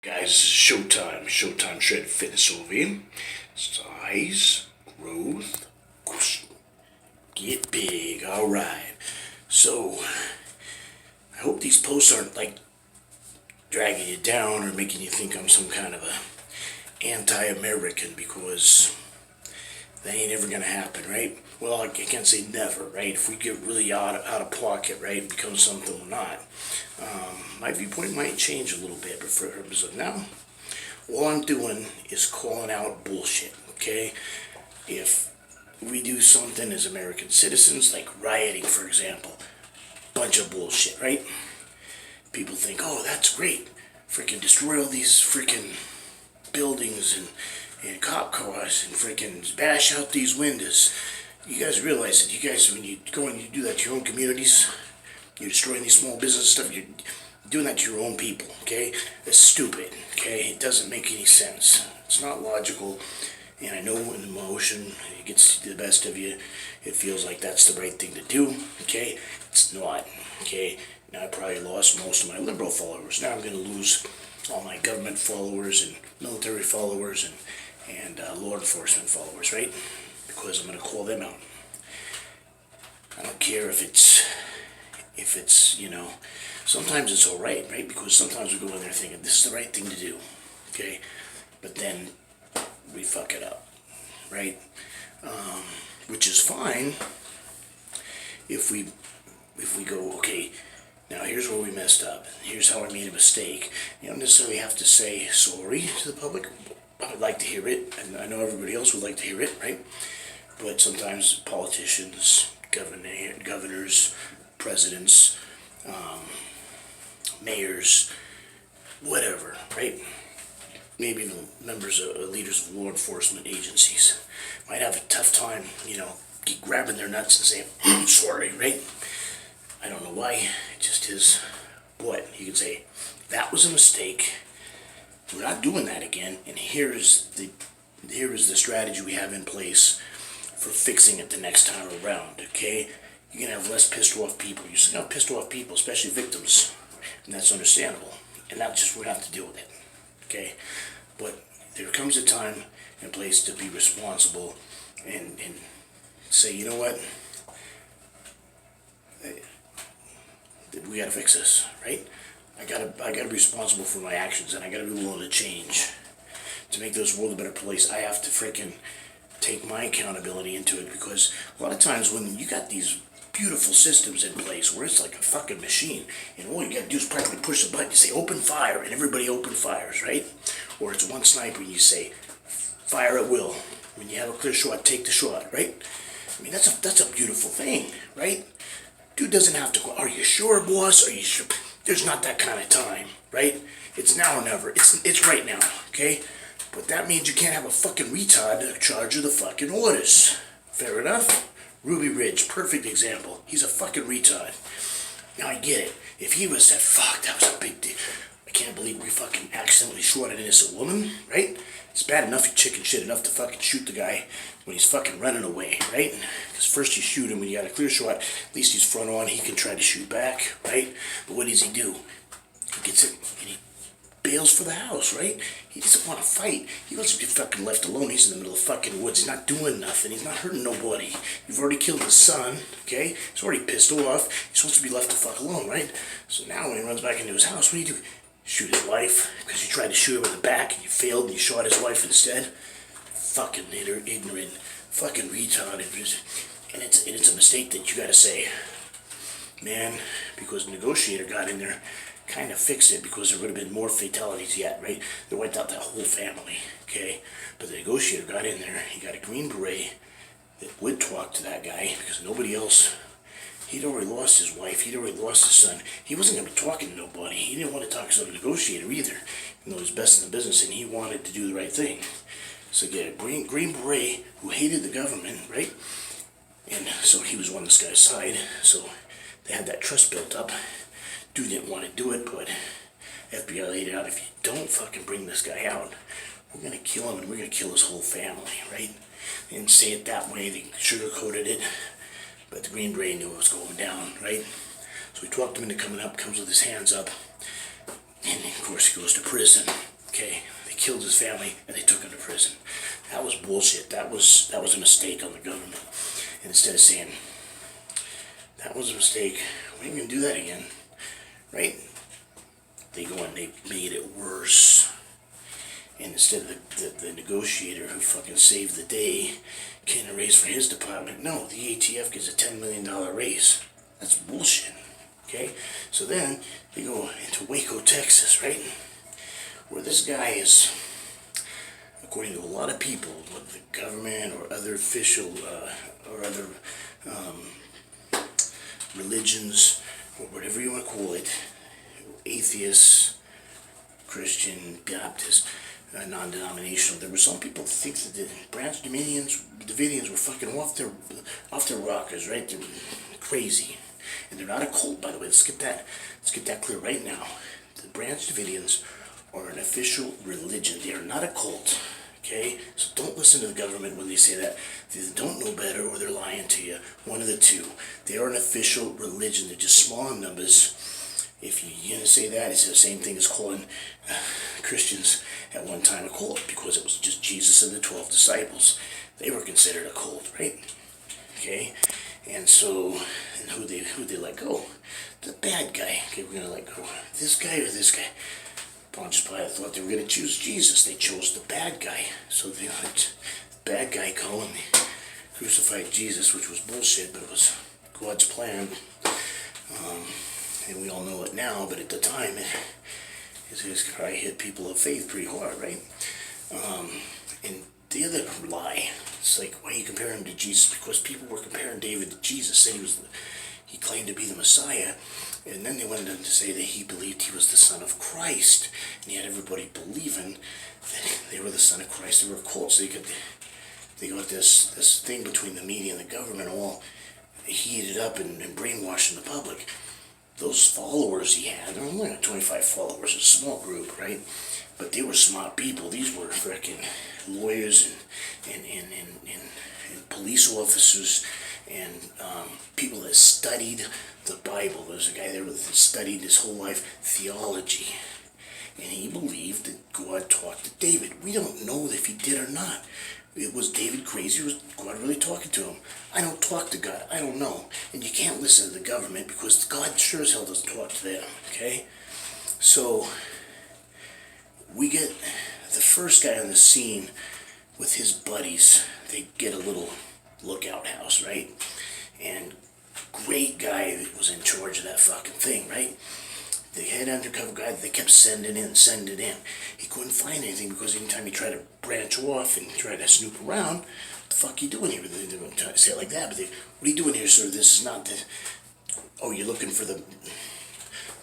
Guys, Showtime. Showtime Shred Fitness over here. Size, growth, get big. Alright. So, I hope these posts aren't like dragging you down or making you think I'm some kind of a anti-American, because that ain't ever gonna happen, right? Well, I can't say never, right? If we get really out of pocket, right, become something we're not, my viewpoint might change a little bit. But for purposes of now, all I'm doing is calling out bullshit, okay? If we do something as American citizens, like rioting, for example, bunch of bullshit, right? People think, oh, that's great. Freaking destroy all these freaking buildings and cop cars and freaking bash out these windows. You guys realize that you guys, when you go and you do that to your own communities, you're destroying these small business stuff, you're doing that to your own people, okay? That's stupid, okay? It doesn't make any sense. It's not logical, and I know when emotion it gets the best of you, it feels like that's the right thing to do, okay? It's not, okay? Now I probably lost most of my liberal followers. Now I'm going to lose all my government followers and military followers and law enforcement followers, right? Because I'm going to call them out. I don't care if it's, sometimes it's alright, right? Because sometimes we go in there thinking, this is the right thing to do, okay? But then we fuck it up, right? Which is fine if we go, okay, now here's where we messed up. Here's how I made a mistake. You don't necessarily have to say sorry to the public. I would like to hear it, and I know everybody else would like to hear it, right? But sometimes politicians, governors, presidents, mayors, whatever, right? Maybe even members of leaders of law enforcement agencies might have a tough time, grabbing their nuts and saying, I'm sorry, right? I don't know why, it just is. But you can say, that was a mistake. We're not doing that again, and here is the strategy we have in place for fixing it the next time around, okay? You're gonna have less pissed off people. You're gonna have pissed off people, especially victims, and that's understandable. And that's just, we have to deal with it, okay? But there comes a time and place to be responsible and say, you know what? We gotta fix this, right? I gotta be responsible for my actions, and I gotta be willing to change. To make this world a better place, I have to freaking take my accountability into it, because a lot of times when you got these beautiful systems in place where it's like a fucking machine, and all you gotta do is practically push the button, you say open fire, and everybody open fires, right? Or it's one sniper and you say fire at will. When you have a clear shot, take the shot, right? I mean, that's a beautiful thing, right? Dude doesn't have to go, are you sure, boss? Are you sure? There's not that kind of time, right? It's now or never. It's right now, okay? But that means you can't have a fucking retard in charge of the fucking orders. Fair enough? Ruby Ridge, perfect example. He's a fucking retard. Now I get it. If he was that, fuck, that was a big deal. I can't believe we fucking accidentally shot an innocent woman, right? It's bad enough you chicken shit enough to fucking shoot the guy when he's fucking running away, right? Because first you shoot him when you got a clear shot, at least he's front on, he can try to shoot back, right? But what does he do? He gets it, and he bails for the house, right? He doesn't want to fight. He wants to be fucking left alone. He's in the middle of the fucking woods. He's not doing nothing. He's not hurting nobody. You've already killed his son, okay? He's already pissed off. He's supposed to be left the fuck alone, right? So now when he runs back into his house, what do? Shoot his wife? Because you tried to shoot him in the back and you failed and you shot his wife instead? Fucking ignorant, fucking retard. And it's a mistake that you gotta say, man, because the negotiator got in there, kind of fixed it, because there would have been more fatalities yet, right? They wiped out that whole family, okay? But the negotiator got in there, he got a Green Beret that would talk to that guy, because nobody else, he'd already lost his wife, he'd already lost his son, he wasn't going to be talking to nobody, he didn't want to talk to the negotiator either, even though he was best in the business and he wanted to do the right thing. So get a Green Beret who hated the government, right? And so he was on this guy's side, so they had that trust built up. Dude didn't want to do it, but FBI laid it out, if you don't fucking bring this guy out, we're going to kill him and we're going to kill his whole family, right? They didn't say it that way, they sugarcoated it, but the Green Beret knew it was going down, right? So we talked him into coming up, comes with his hands up, and of course he goes to prison. killed his family, and they took him to prison. That was bullshit. That was a mistake on the government. And instead of saying, that was a mistake, we ain't gonna do that again, right? They go and they made it worse. And instead of the negotiator who fucking saved the day getting a raise for his department, no, the ATF gets a $10 million raise. That's bullshit, okay? So then they go into Waco, Texas, right? Where this guy is, according to a lot of people, whether the government or other official or other religions, or whatever you want to call it, atheists, Christian, Baptist, non-denominational. There were some people that think that the Branch Davidians were fucking off their rockers, right? They're crazy, and they're not a cult, by the way. Let's get that clear right now. The Branch Davidians are an official religion. They are not a cult. Okay, so don't listen to the government when they say that. They either don't know better or they're lying to you. One of the two. They are an official religion. They're just small in numbers. If you're going to say that, it's the same thing as calling Christians at one time a cult, because it was just Jesus and the 12 disciples. They were considered a cult, right? Okay, and so, and who they let go? The bad guy. Okay, we're going to let go. This guy or this guy? Pontius Pilate thought they were going to choose Jesus. They chose the bad guy. So they let the bad guy go, and they crucified Jesus, which was bullshit, but it was God's plan. And we all know it now, but at the time, his cry hit people of faith pretty hard, right? And the other lie, it's like, why are you comparing him to Jesus? Because people were comparing David to Jesus, said he claimed to be the Messiah, and then they went on to say that he believed he was the Son of Christ, and he had everybody believing that they were the Son of Christ. They were cults. They got this thing between the media and the government all heated up and brainwashing the public. Those followers he had, there were only 25 followers, a small group, right? But they were smart people. These were freaking lawyers and police officers and people that studied the Bible. There was a guy there that studied his whole life theology, and he believed that God talked to David. We don't know if he did or not. Was David crazy? Was God really talking to him? I don't talk to God. I don't know. And you can't listen to the government because God sure as hell doesn't talk to them, okay? So, we get the first guy on the scene with his buddies. They get a little lookout house, right? And great guy that was in charge of that fucking thing, right? The head undercover guy that they kept sending in. He couldn't find anything because anytime he tried to branch off and try to snoop around, what the fuck are you doing here? They don't try to say it like that, but what are you doing here, sir? This is not the... Oh, you're looking for the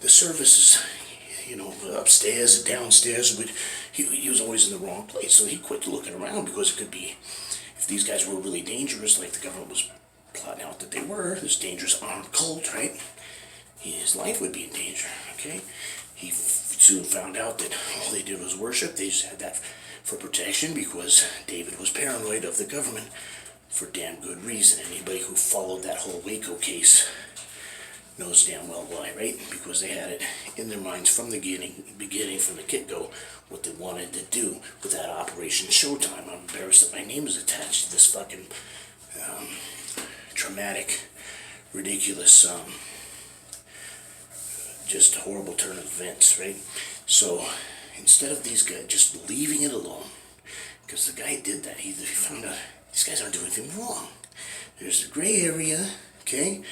services, upstairs and downstairs, but he was always in the wrong place, so he quit looking around because it could be, if these guys were really dangerous, like the government was plotting out that they were, this dangerous armed cult, right? His life would be in danger, okay? He soon found out that all they did was worship. They just had that for protection because David was paranoid of the government for damn good reason. Anybody who followed that whole Waco case knows damn well why, right? Because they had it in their minds from the beginning, from the get-go, what they wanted to do with that Operation Showtime. I'm embarrassed that my name is attached to this fucking traumatic, ridiculous, just a horrible turn of events, right? So, instead of these guys just leaving it alone, because the guy did that, he found out these guys aren't doing anything wrong. There's a gray area, okay?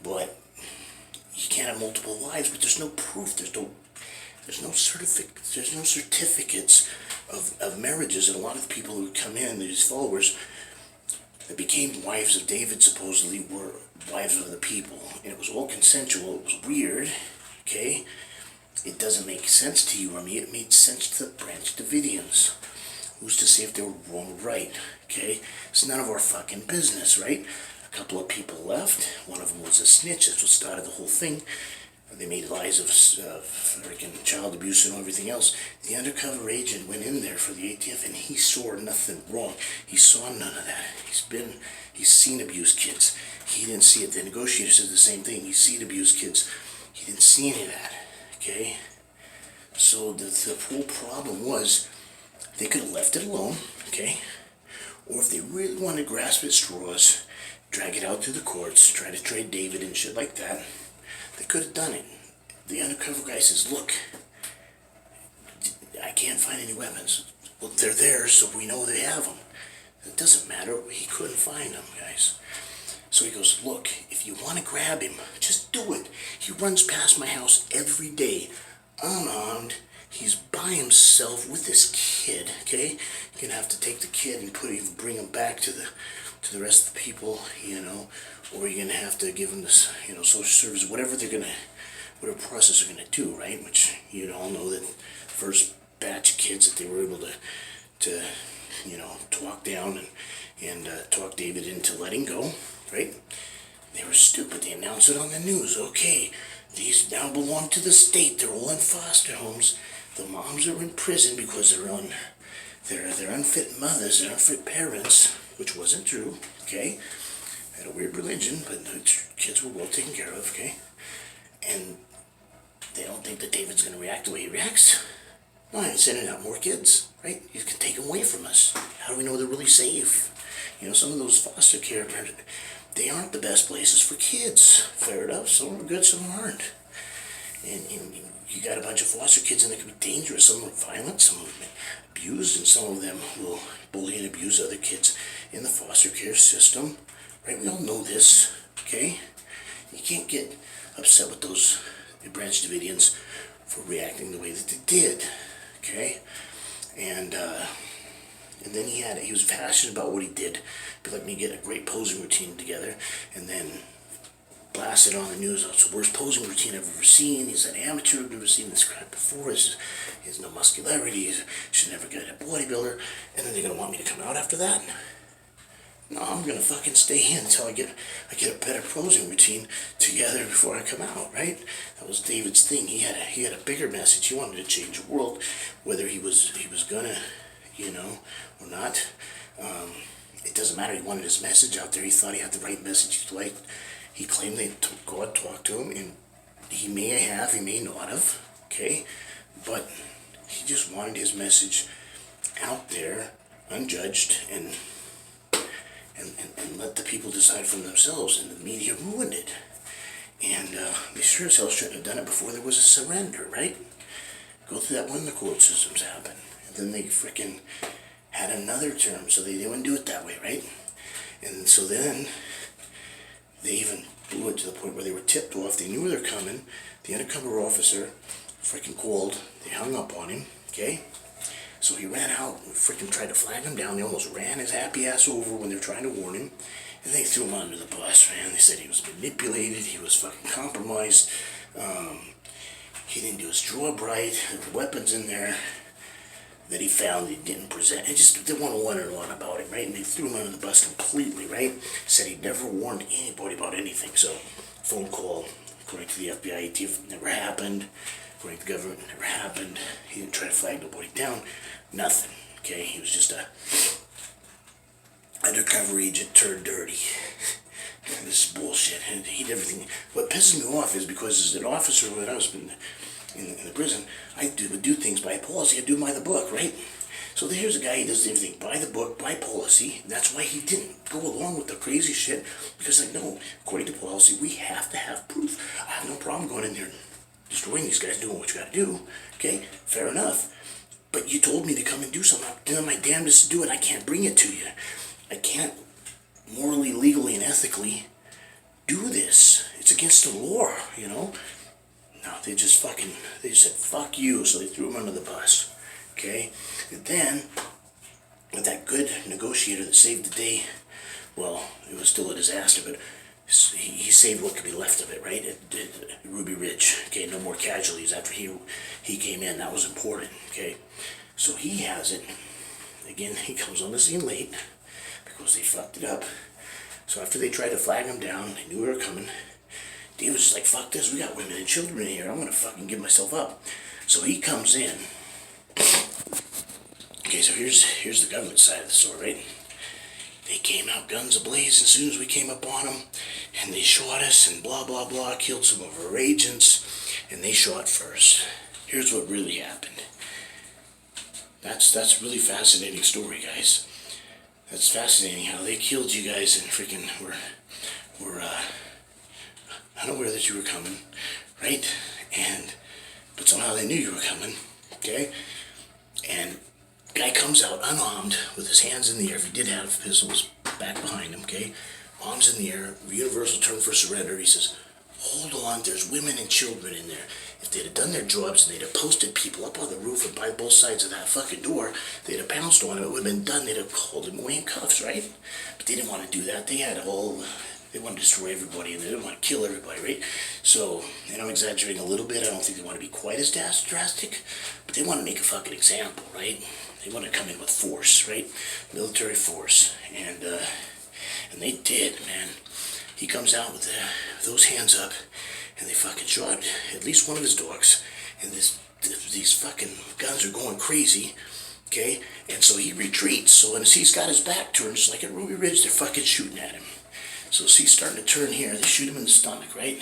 But you can't have multiple wives, but there's no proof, there's no certificates of marriages, and a lot of the people who come in, these followers, that became wives of David supposedly were wives of other people, and it was all consensual. It was weird, okay? It doesn't make sense to you or me. It made sense to the Branch Davidians. Who's to say if they were wrong or right, okay? It's none of our fucking business, right? A couple of people left. One of them was a snitch. That's what started the whole thing. They made lies of freaking child abuse and everything else. The undercover agent went in there for the ATF and he saw nothing wrong. He saw none of that. He's seen abused kids. He didn't see it. The negotiator said the same thing. He's seen abused kids. He didn't see any of that. Okay? So the whole problem was they could have left it alone, okay? Or if they really wanted to grasp at straws, drag it out through the courts, try to trade David and shit like that, they could have done it. The undercover guy says, look, I can't find any weapons. Well, they're there, so we know they have them. It doesn't matter. He couldn't find them, guys. So he goes, look, if you want to grab him, just do it. He runs past my house every day, unarmed. He's by himself with this kid, okay? You're going to have to take the kid and bring him back to the rest of the people, you know, or you're going to have to give him this, you know, social service, whatever process they're going to do, right? Which you all know that first batch of kids that they were able to you know, talk down and talk David into letting go, right? They were stupid. They announced it on the news. Okay, these now belong to the state. They're all in foster homes. The moms are in prison because they're unfit mothers, they're unfit parents, which wasn't true, okay? Had a weird religion, but the kids were well taken care of, okay? And they don't think that David's going to react the way he reacts. No, I'm sending out more kids, right? You can take them away from us. How do we know they're really safe? You know, some of those foster care parents, they aren't the best places for kids. Fair enough. Some are good, some aren't. And you got a bunch of foster kids and they can be dangerous. Some are violent, some are abused, and some of them will bully and abuse other kids in the foster care system. Right? We all know this, okay? You can't get upset with those Branch Davidians for reacting the way that they did. Okay, and then he was passionate about what he did. He let me get a great posing routine together, and then blasted on the news. It's the worst posing routine I've ever seen. He's an amateur. I've never seen this crap before. He has no muscularity. He should never get a bodybuilder. And then they're gonna want me to come out after that? No, I'm gonna fucking stay in until I get a better posing routine together before I come out, right? That was David's thing. He had a bigger message. He wanted to change the world, whether he was gonna, you know, or not. It doesn't matter. He wanted his message out there. He thought he had the right message. He claimed that God talked to him, and he may have, he may not have, okay? But he just wanted his message out there, unjudged, and let the people decide for themselves, and the media ruined it. And they sure as hell shouldn't have done it before there was a surrender, right? Go through that when the court systems happen. And then they frickin' had another term, so they wouldn't do it that way, right? And so then they even blew it to the point where they were tipped off. They knew they were coming. The undercover officer frickin' called. They hung up on him, okay? So he ran out and frickin' tried to flag him down. They almost ran his happy ass over when they were trying to warn him. And they threw him under the bus, man. They said he was manipulated. He was fucking compromised. He didn't do his job right. There were weapons in there that he found he didn't present. And just they went on and on about it, right? And they threw him under the bus completely, right? Said he never warned anybody about anything. So, phone call, according to the FBI, it never happened. According to the government, it never happened. He didn't try to flag nobody down. Nothing. Okay? He was just a undercover agent turned dirty. This is bullshit. And he did everything. What pisses me off is because as an officer when I was in the prison, I would do things by policy. I'd do by the book, right? So here's a guy, he does everything by the book, by policy. And that's why he didn't go along with the crazy shit. Because, like, no, according to policy, we have to have proof. I have no problem going in there and destroying these guys, doing what you gotta do. Okay? Fair enough. But you told me to come and do something. I'm doing my damnedest to do it. I can't bring it to you. I can't morally, legally, and ethically do this. It's against the law, you know? No, they just said, fuck you, so they threw him under the bus. Okay? And then, with that good negotiator that saved the day, well, it was still a disaster, but he saved what could be left of it, right? At Ruby Ridge. Okay, no more casualties after he came in. That was important, okay? So he has it. Again, he comes on the scene late because they fucked it up. So after they tried to flag him down, they knew we were coming. Dave was just like, fuck this, we got women and children in here. I'm gonna fucking give myself up. So he comes in. Okay, so here's the government side of the story, right? They came out guns ablaze as soon as we came up on them, and they shot us and blah, blah, blah, killed some of our agents, and they shot first. Here's what really happened. That's a really fascinating story, guys. That's fascinating how they killed you guys and freaking were unaware that you were coming, right? And but somehow they knew you were coming, okay? And guy comes out unarmed with his hands in the air. If he did have pistols back behind him, okay? Arms in the air, universal term for surrender. He says, hold on, there's women and children in there. If they'd have done their jobs and they'd have posted people up on the roof and by both sides of that fucking door, they'd have pounced on him, it would have been done, they'd have called him away in cuffs, right? But they didn't want to do that. They want to destroy everybody and they didn't want to kill everybody, right? So, and I'm exaggerating a little bit, I don't think they want to be quite as drastic, but they want to make a fucking example, right? They want to come in with force, right? Military force. And they did, man. He comes out with those hands up, and they fucking shot at least one of his dogs. And these fucking guns are going crazy, okay? And so he retreats. So as he's got his back turned, just like at Ruby Ridge, they're fucking shooting at him. So as he's starting to turn here, they shoot him in the stomach, right?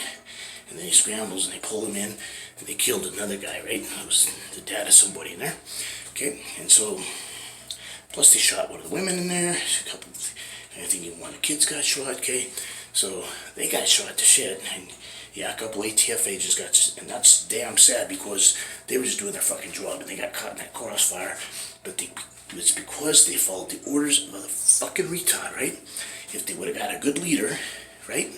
And then he scrambles and they pull him in, and they killed another guy, right? It was the dad of somebody in there, okay? And so, plus they shot one of the women in there, a couple. I think even one of the kids got shot, okay? So they got shot to shit, and yeah, a couple ATF agents got, and that's damn sad because they were just doing their fucking job and they got caught in that crossfire. But it's because they followed the orders of the fucking retard, right? If they would have got a good leader, right?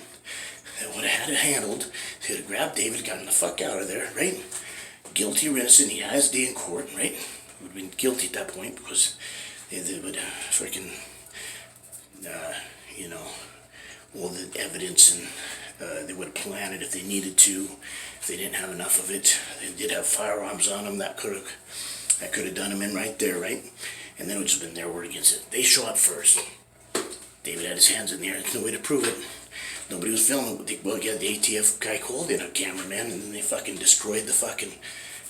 That would have had it handled. They would have grabbed David, got him the fuck out of there, right? Guilty or innocent, he had his day in court, right? Would have been guilty at that point because they would freaking. You know, all the evidence, and they would have planted if they needed to. If they didn't have enough of it, they did have firearms on them. That could have done them in right there, right? And then it would just been their word against it. They shot first. David had his hands in the air. There's no way to prove it. Nobody was filming. Well, yeah, the ATF guy called in a cameraman, and then they fucking destroyed the fucking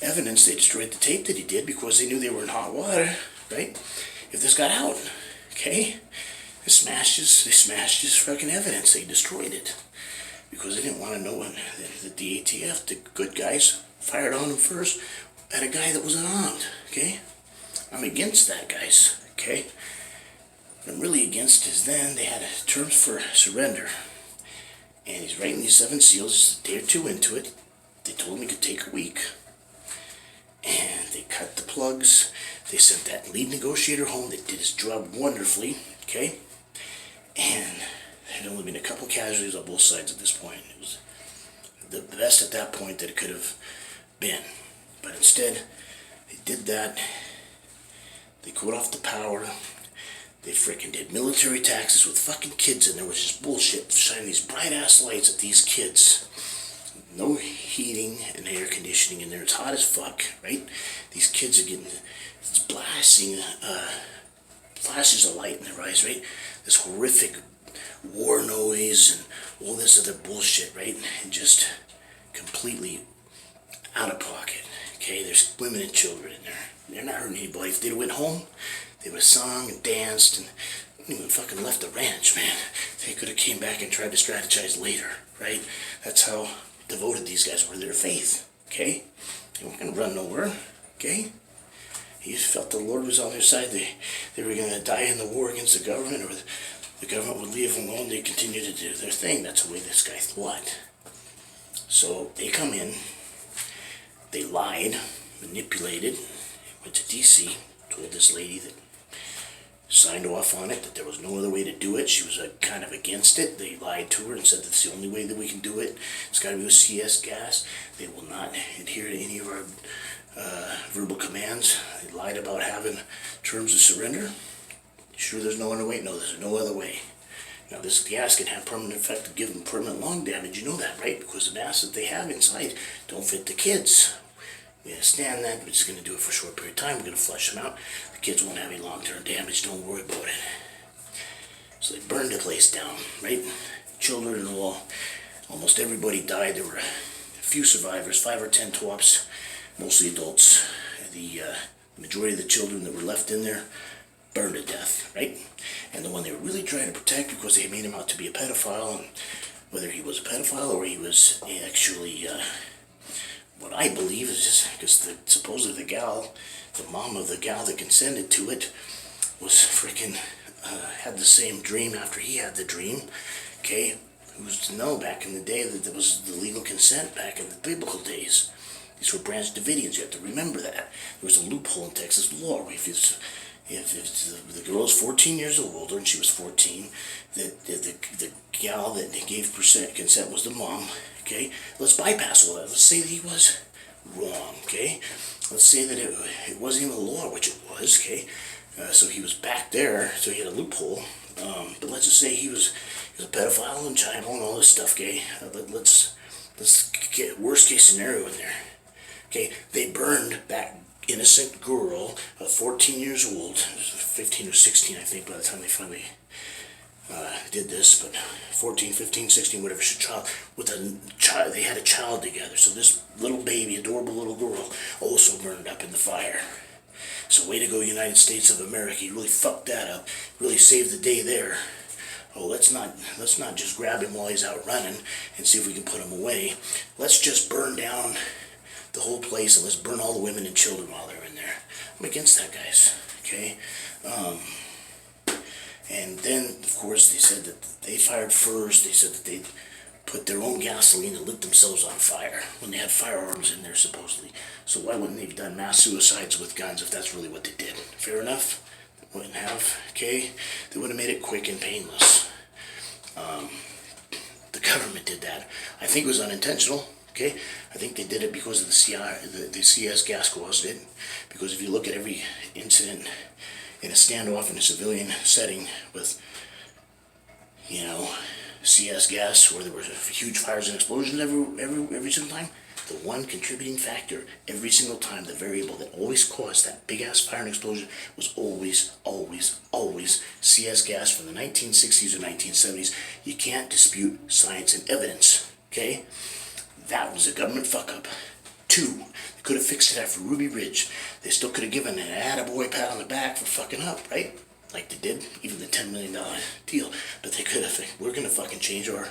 evidence. They destroyed the tape that he did because they knew they were in hot water, right? If this got out, okay? They smashed his fucking evidence. They destroyed it because they didn't want to know that the ATF, the good guys, fired on him first at a guy that was unarmed. Okay, I'm against that, guys. Okay, what I'm really against is then they had terms for surrender, and he's writing these 7 seals just a day or two into it. They told him it could take a week, and they cut the plugs. They sent that lead negotiator home that did his job wonderfully. Okay. And there had only been a couple casualties on both sides at this point. It was the best at that point that it could have been. But instead, they did that. They cut off the power. They freaking did military taxes with fucking kids in there, which is bullshit. Shining these bright ass lights at these kids. No heating and air conditioning in there. It's hot as fuck, right? These kids are getting it's blasting flashes of light in their eyes, right? This horrific war noise and all this other bullshit, right? And just completely out of pocket. Okay, there's women and children in there. They're not hurting anybody. If they'd went home, they would have sung and danced and even fucking left the ranch, man. They could have came back and tried to strategize later, right? That's how devoted these guys were to their faith, okay? They weren't gonna run nowhere, okay? He felt the Lord was on their side. They were going to die in the war against the government, or the government would leave them alone. They continued to do their thing. That's the way this guy thought. So they come in, they lied, manipulated, went to D.C., told this lady that signed off on it, that there was no other way to do it. She was kind of against it. They lied to her and said that's the only way that we can do it. It's got to be with CS gas. They will not adhere to any of our verbal commands. They lied about having terms of surrender. Sure there's no other way? No, there's no other way. Now this gas can have permanent effect to give them permanent lung damage. You know that, right? Because the mass that they have inside don't fit the kids. We understand that. We're just going to do it for a short period of time. We're going to flush them out. The kids won't have any long-term damage. Don't worry about it. So they burned the place down, right? Children and all. Almost everybody died. There were a few survivors, 5 or 10 tops. Mostly adults. The majority of the children that were left in there burned to death, right? And the one they were really trying to protect because they made him out to be a pedophile, and whether he was a pedophile or he was actually what I believe is just because supposedly the mom of the gal that consented to it, was freaking had the same dream after he had the dream. Okay, who's to know back in the day that there was the legal consent back in the biblical days. These were Branch Davidians. You have to remember that. There was a loophole in Texas law where if the girl is 14 years old, and she was 14, the gal that gave consent was the mom. Okay, let's bypass all that. Let's say that he was wrong. Okay, let's say that it wasn't even a law, which it was. Okay, so he was back there, so he had a loophole. But let's just say he was a pedophile and child and all this stuff. Okay, let's get worst case scenario in there. Okay, they burned that innocent girl, 14 years old, 15 or 16, I think, by the time they finally did this, but 14, 15, 16, whatever, she child, with a child, they had a child together, so this little baby, adorable little girl, also burned up in the fire. So way to go, United States of America, you really fucked that up, really saved the day there. Oh, let's not just grab him while he's out running and see if we can put him away. Let's just burn down the whole place, and let's burn all the women and children while they're in there. I'm against that, guys. Okay, and then of course they said that they fired first. They said that they put their own gasoline and lit themselves on fire when they had firearms in there supposedly. So why wouldn't they have done mass suicides with guns if that's really what they did? Fair enough. They wouldn't have. Okay, they would have made it quick and painless. The government did that. I think it was unintentional. Okay, I think they did it because of the CS gas caused it. Because if you look at every incident in a standoff in a civilian setting with, CS gas, where there were huge fires and explosions every single time, the one contributing factor every single time, the variable that always caused that big ass fire and explosion was always CS gas from the 1960s or 1970s. You can't dispute science and evidence. Okay. That was a government fuck-up. 2, they could have fixed it after Ruby Ridge. They still could have given an attaboy pat on the back for fucking up, right? Like they did, even the $10 million deal. But they could have, we're going to fucking change our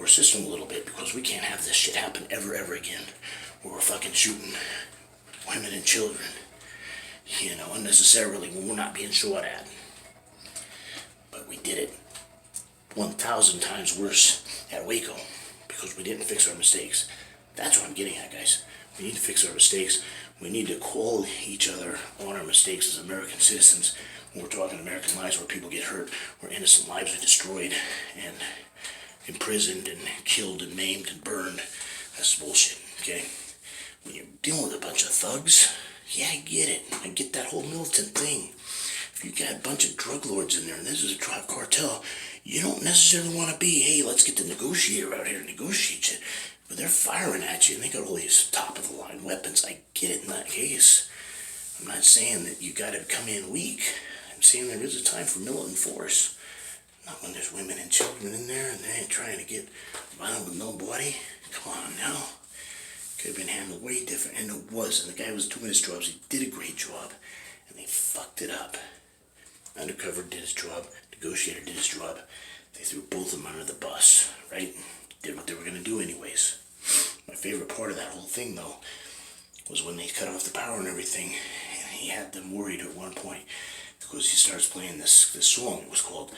system a little bit because we can't have this shit happen ever again. Where we're fucking shooting women and children, unnecessarily when we're not being shot at. But we did it 1,000 times worse at Waco. Because we didn't fix our mistakes. That's what I'm getting at, guys. We need to fix our mistakes. We need to call each other on our mistakes as American citizens. When we're talking American lives where people get hurt, where innocent lives are destroyed and imprisoned and killed and maimed and burned. That's bullshit, okay? When you're dealing with a bunch of thugs, yeah, I get it. I get that whole militant thing. If you got a bunch of drug lords in there and this is a drug cartel, you don't necessarily want to be, hey, let's get the negotiator out here and negotiate shit. But they're firing at you and they got all these top-of-the-line weapons. I get it in that case. I'm not saying that you got to come in weak. I'm saying there is a time for militant force. Not when there's women and children in there and they ain't trying to get violent with nobody. Come on now. Could have been handled way different, and it was. And the guy was doing his jobs. He did a great job, and they fucked it up. Undercover did his job. Negotiator did his job. They threw both of them under the bus, right? Did what they were going to do anyways. My favorite part of that whole thing, though, was when they cut off the power and everything. And he had them worried at one point because he starts playing this song. It was called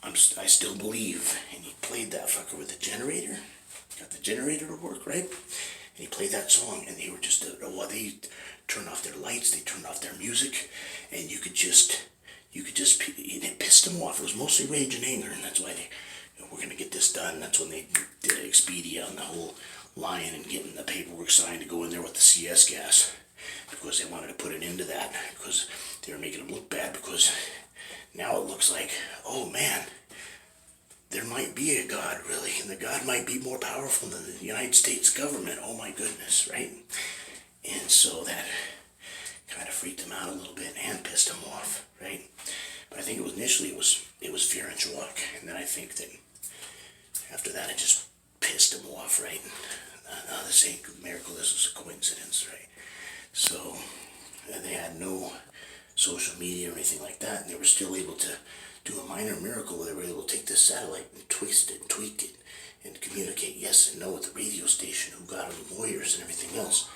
I Still Believe. And he played that fucker with the generator. Got the generator to work, right? And he played that song, and they were just, they turned off their lights, they turned off their music, and you could just, it pissed them off. It was mostly rage and anger, and that's why they, we're going to get this done. That's when they did Expedia on the whole lying and getting the paperwork signed to go in there with the CS gas, because they wanted to put an end to that, because they were making them look bad, because now it looks like, oh man, there might be a God, really, and the God might be more powerful than the United States government. Oh my goodness, right? And so that kind of freaked them out a little bit and pissed them off, right? But I think it was initially it was fear and shock, and then I think that after that it just pissed them off, right? No, this ain't a miracle. This is a coincidence, right? So they had no social media or anything like that, and they were still able to do a minor miracle where they were able to take this satellite and twist it and tweak it and communicate yes and no with the radio station, who got him lawyers and everything else.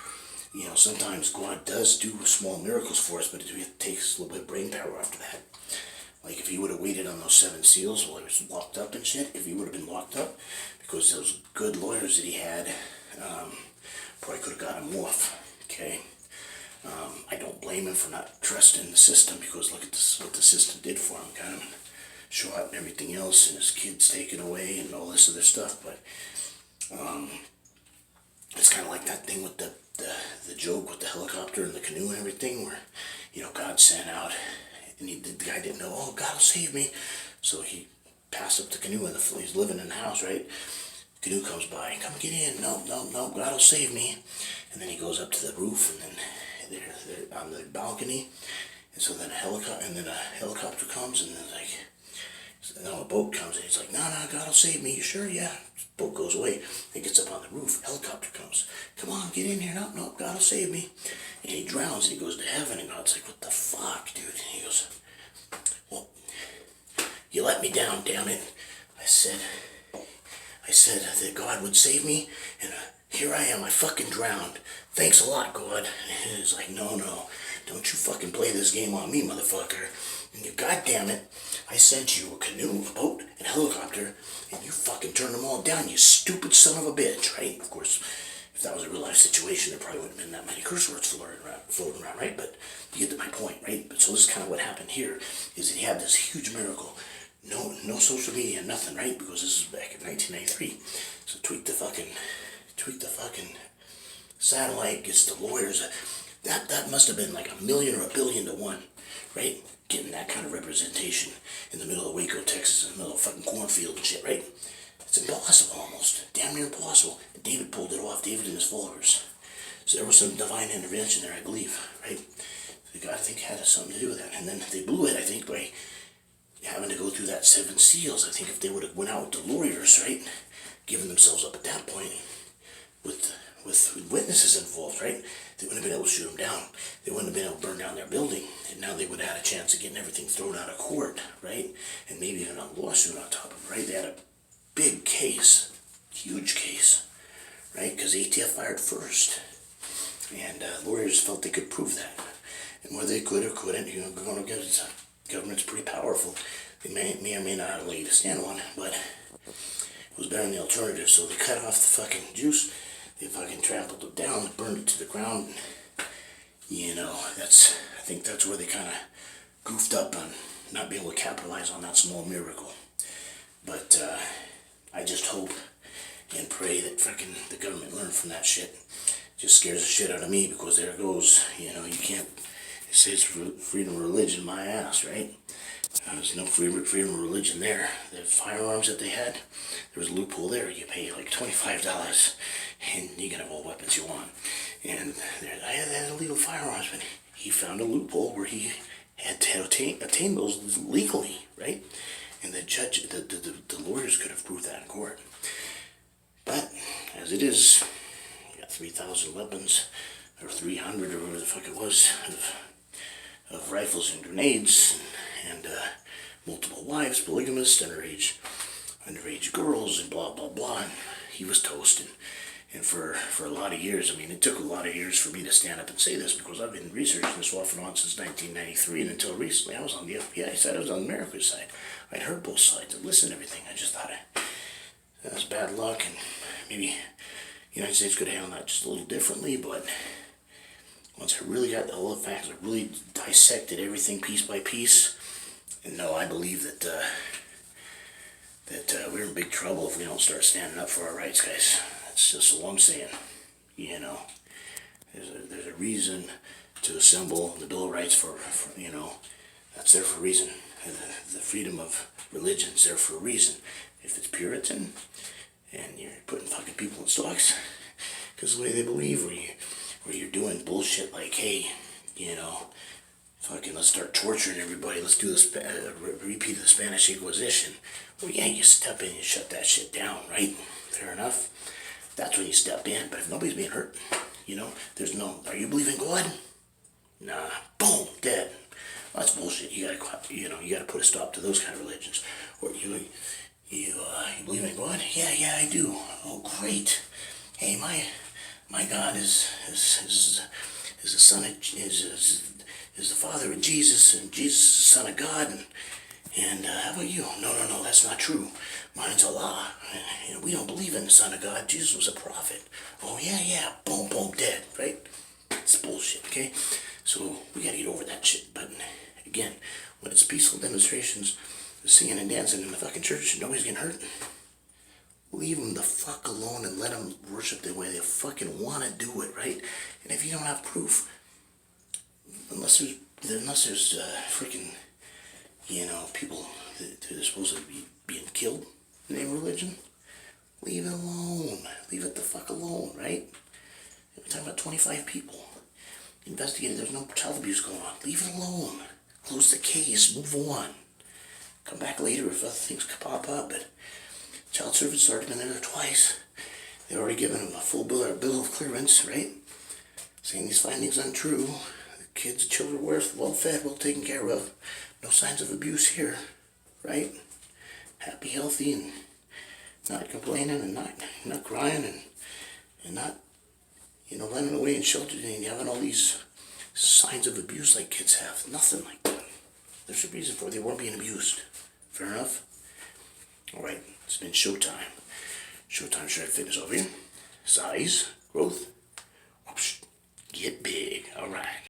Sometimes God does do small miracles for us, but it takes a little bit of brain power after that. Like if he would have waited on those 7 seals while he was locked up and shit, if he would have been locked up, because those good lawyers that he had probably could have got him off, okay? I don't blame him for not trusting the system, because look at this, what the system did for him. Got him shot and everything else, and his kids taken away and all this other stuff. But it's kind of like that thing with the joke with the helicopter and the canoe and everything, where God sent out, and the guy didn't know, oh, God will save me, so he passed up the canoe, and he's living in the house, right? Canoe comes by, come get in, no, God will save me. And then he goes up to the roof, and then they're on the balcony, and so then a helicopter comes, and then a boat comes, and he's like, no, God will save me, you sure? Yeah. Boat goes away. He gets up on the roof, helicopter comes, come on, get in here, no, God will save me. And he drowns, and he goes to heaven, and God's like, what the fuck, dude? And he goes, well, you let me down, damn it. I said that God would save me, and here I am, I fucking drowned. Thanks a lot, God. And he's like, no, don't you fucking play this game on me, motherfucker. And God damn it, I sent you a canoe, a boat, and a helicopter, and you fucking turned them all down, you stupid son of a bitch, right? Of course, if that was a real life situation, there probably wouldn't have been that many curse words floating around, right? But you get to my point, right? But so this is kind of what happened here, is that he had this huge miracle. No social media, nothing, right? Because this is back in 1993. So tweak the fucking satellite, gets the lawyers. That must have been like 1 million or 1 billion to 1, right? Getting that kind of representation in the middle of Waco, Texas, in the middle of fucking cornfield and shit, right? It's impossible almost. Damn near impossible. And David pulled it off, David and his followers. So there was some divine intervention there, I believe, right? God, I think, had something to do with that. And then they blew it, I think, by having to go through that 7 seals. I think if they would have went out with the lawyers, right, giving themselves up at that point with witnesses involved, right, they wouldn't have been able to shoot them down. They wouldn't have been able to burn down their building. And now they would have had a chance of getting everything thrown out of court, right, and maybe even a lawsuit on top of it, right? They had a big case, huge case, right, because ATF fired first. And lawyers felt they could prove that. And whether they could or couldn't, government's pretty powerful. They may or may not lay you to stand on, but it was better than the alternative. So they cut off the fucking juice, they fucking trampled it down, burned it to the ground. I think that's where they kind of goofed up on not being able to capitalize on that small miracle. But I just hope and pray that fucking the government learned from that shit. Just scares the shit out of me, because there it goes. You can't. It says freedom of religion, my ass, right? There's no freedom of religion there. The firearms that they had, there was a loophole there. You pay like $25 and you can have all weapons you want. And I had illegal firearms, but he found a loophole where he had to attain those legally, right? And the judge, the lawyers could have proved that in court. But as it is, you got 3,000 weapons, or 300, or whatever the fuck it was, of rifles and grenades, and multiple wives, polygamist, underage girls, and blah, blah, blah. And he was toast. And for a lot of years, I mean, it took a lot of years for me to stand up and say this, because I've been researching this off and on since 1993, and until recently, I was on the FBI side, I was on America's side. I'd heard both sides, I'd listened to everything. I just thought that was bad luck, and maybe the United States could handle that just a little differently, but once I really got all the facts, I really dissected everything piece by piece. And no, I believe that we're in big trouble if we don't start standing up for our rights, guys. That's just all I'm saying. There's a reason to assemble the Bill of Rights for that's there for a reason. The freedom of religion is there for a reason. If it's Puritan and you're putting fucking people in stocks because the way they believe, where you're doing bullshit like, hey, fucking let's start torturing everybody, let's do this, repeat the Spanish Inquisition. Well, yeah, you step in and shut that shit down, right? Fair enough. That's when you step in. But if nobody's being hurt, there's no, are you believing God? Nah, boom, dead. Well, that's bullshit. You gotta put a stop to those kind of religions. Or You believe in God? Yeah, I do. Oh, great. Hey, my God is the son of is the father of Jesus, and Jesus is the son of God, and how about you? No, that's not true. Mine's Allah. And we don't believe in the son of God. Jesus was a prophet. Oh yeah, boom, dead, right? It's bullshit, okay? So we gotta get over that shit. But again, when it's peaceful demonstrations, singing and dancing in the fucking church, nobody's getting hurt. Leave them the fuck alone and let them worship the way they fucking want to do it, right? And if you don't have proof, unless there's freaking, people that are supposed to be being killed in their religion, leave it alone. Leave it the fuck alone, right? We're talking about 25 people. Investigated, there's no child abuse going on. Leave it alone. Close the case, move on. Come back later if other things pop up, but child services already been there twice. They already given them a full bill of clearance, right? Saying these findings untrue. The children were well fed, well taken care of. No signs of abuse here, right? Happy, healthy, and not complaining, and not crying, and not, running away in shelter and having all these signs of abuse like kids have. Nothing like that. There's a reason for it. They weren't being abused. Fair enough? Alright, it's been showtime. Showtime Shred Fitness over here. Size, growth, get big. Alright.